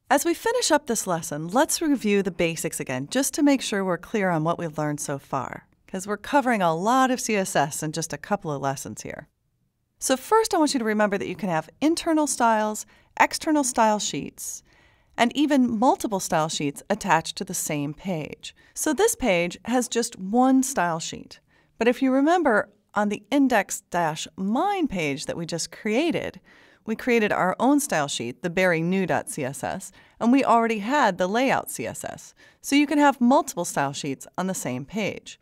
As we finish up this lesson, let's review the basics again, just to make sure we're clear on what we've learned so far, because we're covering a lot of CSS in just a couple of lessons here. So first, I want you to remember that you can have internal styles, external style sheets, and even multiple style sheets attached to the same page. So this page has just one style sheet. But if you remember, on the index-mine page that we just created, we created our own style sheet, the berrynew.css, and we already had the layout CSS. So you can have multiple style sheets on the same page.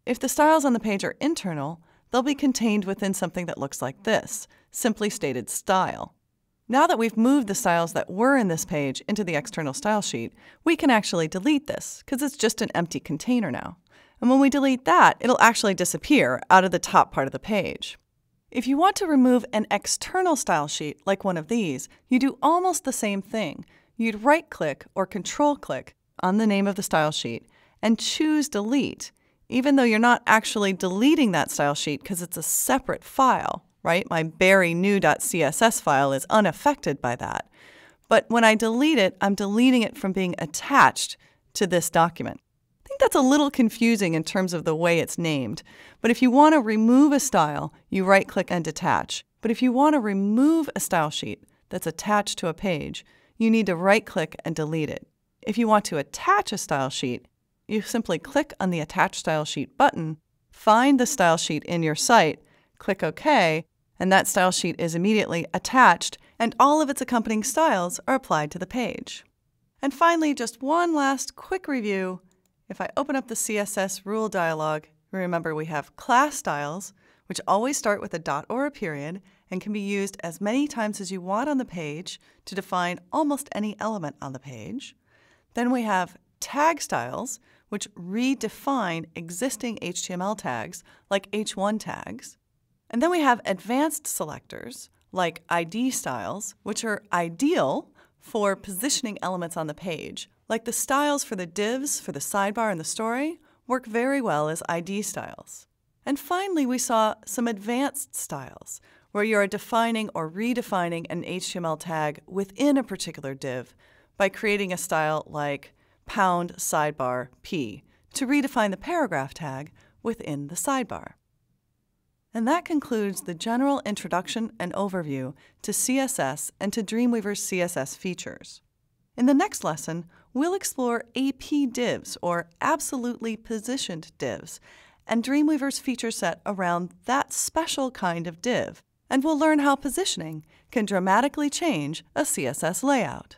If the styles on the page are internal, they'll be contained within something that looks like this, simply stated style. Now that we've moved the styles that were in this page into the external style sheet, we can actually delete this because it's just an empty container now. And when we delete that, it'll actually disappear out of the top part of the page. If you want to remove an external style sheet, like one of these, you do almost the same thing. You'd right-click or control-click on the name of the style sheet and choose Delete, even though you're not actually deleting that style sheet because it's a separate file, right? My berrynew.css file is unaffected by that. But when I delete it, I'm deleting it from being attached to this document. I think that's a little confusing in terms of the way it's named. But if you want to remove a style, you right-click and detach. But if you want to remove a style sheet that's attached to a page, you need to right-click and delete it. If you want to attach a style sheet, you simply click on the Attach Style Sheet button, find the style sheet in your site, click OK, and that style sheet is immediately attached, and all of its accompanying styles are applied to the page. And finally, just one last quick review. If I open up the CSS rule dialog, remember we have class styles, which always start with a dot or a period and can be used as many times as you want on the page to define almost any element on the page. Then we have tag styles, which redefine existing HTML tags like H1 tags. And then we have advanced selectors, like ID styles, which are ideal for positioning elements on the page. Like the styles for the divs, for the sidebar and the story, work very well as ID styles. And finally, we saw some advanced styles, where you are defining or redefining an HTML tag within a particular div by creating a style like #sidebar_p to redefine the paragraph tag within the sidebar. And that concludes the general introduction and overview to CSS and to Dreamweaver's CSS features. In the next lesson, we'll explore AP divs, or absolutely positioned divs, and Dreamweaver's feature set around that special kind of div. And we'll learn how positioning can dramatically change a CSS layout.